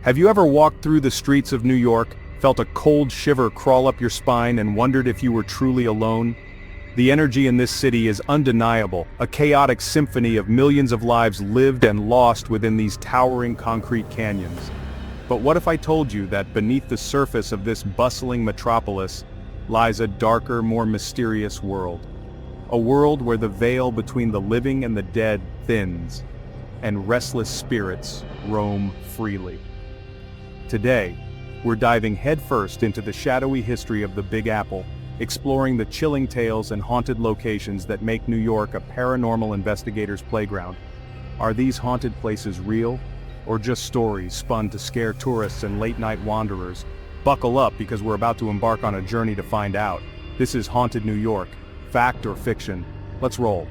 Have you ever walked through the streets of New York, felt a cold shiver crawl up your spine and wondered if you were truly alone? The energy in this city is undeniable, a chaotic symphony of millions of lives lived and lost within these towering concrete canyons. But what if I told you that beneath the surface of this bustling metropolis lies a darker, more mysterious world? A world where the veil between the living and the dead thins, and restless spirits roam freely. Today, we're diving headfirst into the shadowy history of the Big Apple, exploring the chilling tales and haunted locations that make New York a paranormal investigator's playground. Are these haunted places real, or just stories spun to scare tourists and late-night wanderers? Buckle up, because we're about to embark on a journey to find out. This is Haunted New York, fact or fiction. Let's roll.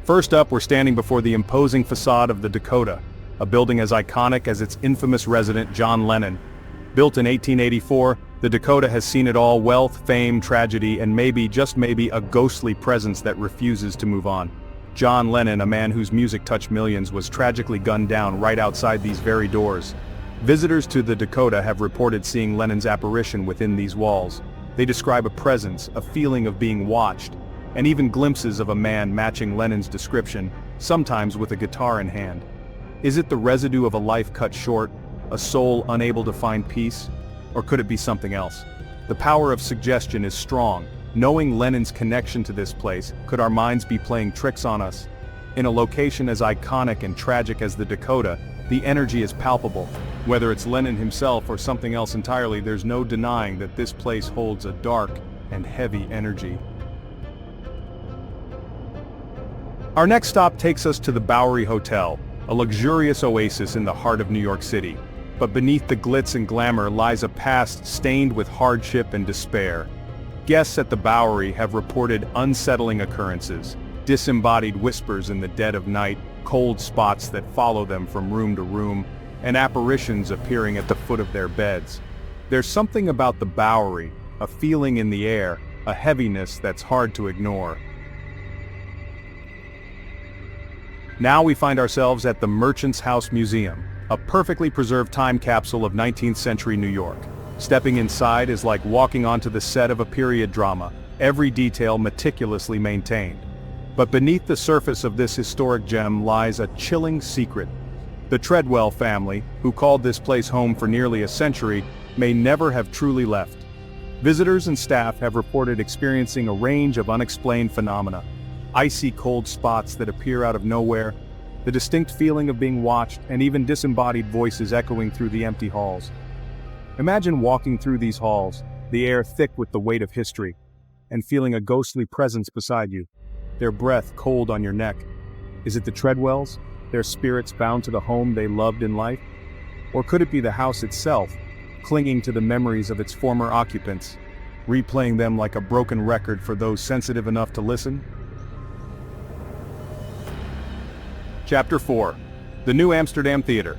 First up, we're standing before the imposing facade of the Dakota, a building as iconic as its infamous resident John Lennon. Built in 1884, the Dakota has seen it all: wealth, fame, tragedy, and maybe, just maybe, a ghostly presence that refuses to move on. John Lennon, a man whose music touched millions, was tragically gunned down right outside these very doors. Visitors to the Dakota have reported seeing Lennon's apparition within these walls. They describe a presence, a feeling of being watched, and even glimpses of a man matching Lennon's description, sometimes with a guitar in hand. Is it the residue of a life cut short, a soul unable to find peace? Or could it be something else? The power of suggestion is strong. Knowing Lennon's connection to this place, could our minds be playing tricks on us? In a location as iconic and tragic as the Dakota, the energy is palpable. Whether it's Lennon himself or something else entirely, there's no denying that this place holds a dark and heavy energy. Our next stop takes us to the Bowery Hotel, a luxurious oasis in the heart of New York City. But beneath the glitz and glamour lies a past stained with hardship and despair. Guests at the Bowery have reported unsettling occurrences, disembodied whispers in the dead of night, cold spots that follow them from room to room, and apparitions appearing at the foot of their beds. There's something about the Bowery, a feeling in the air, a heaviness that's hard to ignore. Now we find ourselves at the Merchant's House Museum, a perfectly preserved time capsule of 19th century New York. Stepping inside is like walking onto the set of a period drama, every detail meticulously maintained. But beneath the surface of this historic gem lies a chilling secret. The Treadwell family, who called this place home for nearly a century, may never have truly left. Visitors and staff have reported experiencing a range of unexplained phenomena. Icy cold spots that appear out of nowhere, the distinct feeling of being watched, and even disembodied voices echoing through the empty halls. Imagine walking through these halls, the air thick with the weight of history, and feeling a ghostly presence beside you, their breath cold on your neck. Is it the Treadwells, their spirits bound to the home they loved in life? Or could it be the house itself, clinging to the memories of its former occupants, replaying them like a broken record for those sensitive enough to listen? Chapter 4. The New Amsterdam Theater.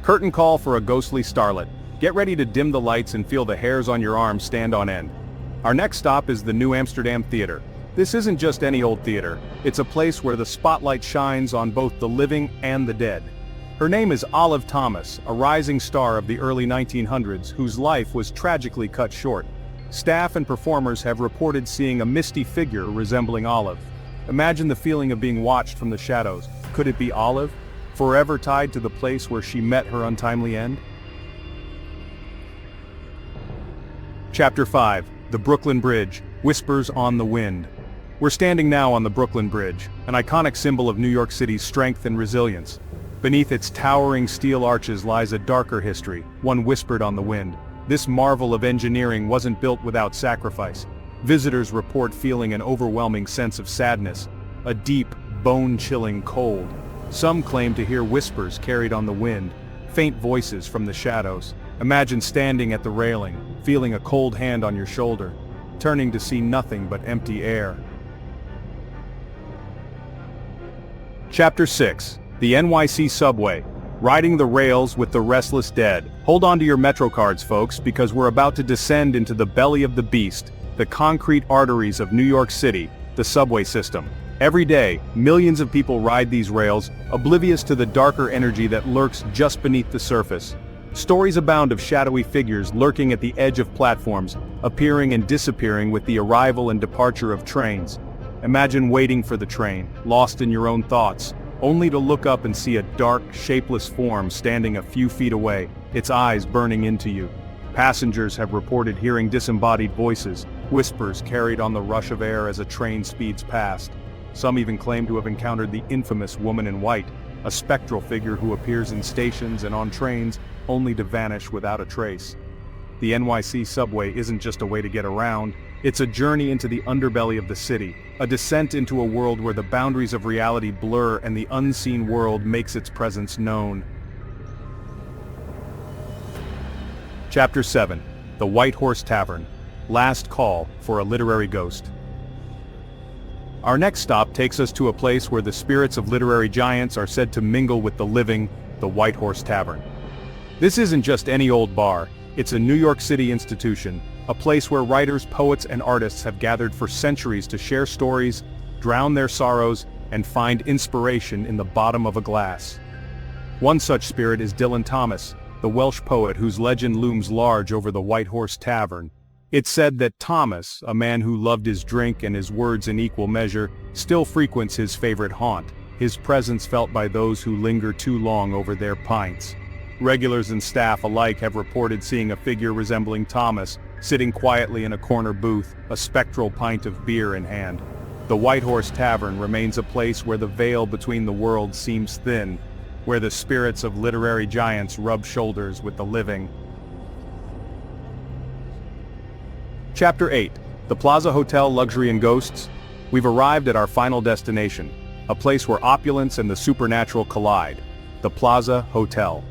Curtain call for a ghostly starlet. Get ready to dim the lights and feel the hairs on your arms stand on end. Our next stop is the New Amsterdam Theater. This isn't just any old theater. It's a place where the spotlight shines on both the living and the dead. Her name is Olive Thomas, a rising star of the early 1900s whose life was tragically cut short. Staff and performers have reported seeing a misty figure resembling Olive. Imagine the feeling of being watched from the shadows. Could it be Olive, forever tied to the place where she met her untimely end? Chapter 5. The Brooklyn Bridge, Whispers on the Wind. We're standing now on the Brooklyn Bridge, an iconic symbol of New York City's strength and resilience. Beneath its towering steel arches lies a darker history, one whispered on the wind. This marvel of engineering wasn't built without sacrifice. Visitors report feeling an overwhelming sense of sadness, a deep, bone-chilling cold. Some claim to hear whispers carried on the wind, faint voices from the shadows. Imagine standing at the railing, feeling a cold hand on your shoulder, turning to see nothing but empty air. Chapter 6. The NYC Subway. Riding the rails with the restless dead. Hold on to your Metro cards, folks, because we're about to descend into the belly of the beast, the concrete arteries of New York City, the subway system. Every day, millions of people ride these rails, oblivious to the darker energy that lurks just beneath the surface. Stories abound of shadowy figures lurking at the edge of platforms, appearing and disappearing with the arrival and departure of trains. Imagine waiting for the train, lost in your own thoughts, only to look up and see a dark, shapeless form standing a few feet away, its eyes burning into you. Passengers have reported hearing disembodied voices, whispers carried on the rush of air as a train speeds past. Some even claim to have encountered the infamous woman in white, a spectral figure who appears in stations and on trains, only to vanish without a trace. The NYC subway isn't just a way to get around, it's a journey into the underbelly of the city, a descent into a world where the boundaries of reality blur and the unseen world makes its presence known. Chapter 7. The White Horse Tavern. Last Call for a Literary Ghost. Our next stop takes us to a place where the spirits of literary giants are said to mingle with the living, the White Horse Tavern. This isn't just any old bar, it's a New York City institution, a place where writers, poets, and artists have gathered for centuries to share stories, drown their sorrows, and find inspiration in the bottom of a glass. One such spirit is Dylan Thomas, the Welsh poet whose legend looms large over the White Horse Tavern. It's said that Thomas, a man who loved his drink and his words in equal measure, still frequents his favorite haunt, his presence felt by those who linger too long over their pints. Regulars and staff alike have reported seeing a figure resembling Thomas, sitting quietly in a corner booth, a spectral pint of beer in hand. The White Horse Tavern remains a place where the veil between the worlds seems thin, where the spirits of literary giants rub shoulders with the living. Chapter 8. The Plaza Hotel Luxury and Ghosts. We've arrived at our final destination, a place where opulence and the supernatural collide. The Plaza Hotel.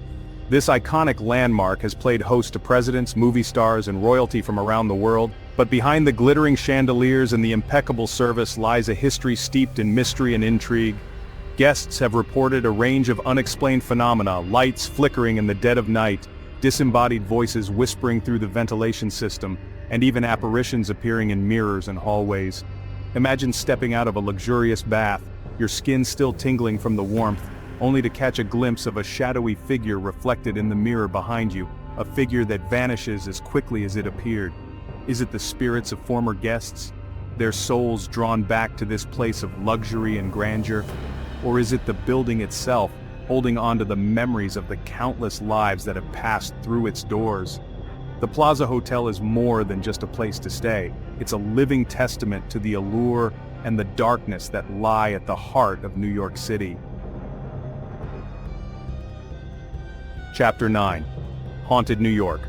This iconic landmark has played host to presidents, movie stars, and royalty from around the world, but behind the glittering chandeliers and the impeccable service lies a history steeped in mystery and intrigue. Guests have reported a range of unexplained phenomena, lights flickering in the dead of night, disembodied voices whispering through the ventilation system, and even apparitions appearing in mirrors and hallways. Imagine stepping out of a luxurious bath, your skin still tingling from the warmth, only to catch a glimpse of a shadowy figure reflected in the mirror behind you, a figure that vanishes as quickly as it appeared. Is it the spirits of former guests, their souls drawn back to this place of luxury and grandeur? Or is it the building itself, holding on to the memories of the countless lives that have passed through its doors? The Plaza Hotel is more than just a place to stay. It's a living testament to the allure and the darkness that lie at the heart of New York City. Chapter 9. Haunted New York.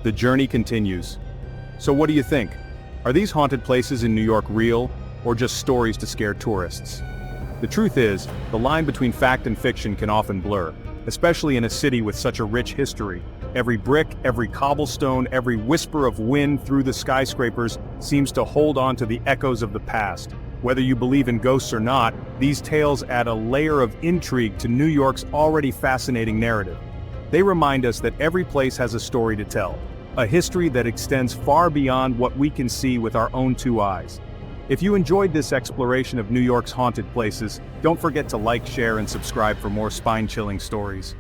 The journey continues. So what do you think? Are these haunted places in New York real, or just stories to scare tourists? The truth is, the line between fact and fiction can often blur, especially in a city with such a rich history. Every brick, every cobblestone, every whisper of wind through the skyscrapers seems to hold on to the echoes of the past. Whether you believe in ghosts or not, these tales add a layer of intrigue to New York's already fascinating narrative. They remind us that every place has a story to tell, a history that extends far beyond what we can see with our own two eyes. If you enjoyed this exploration of New York's haunted places, don't forget to like, share, and subscribe for more spine-chilling stories.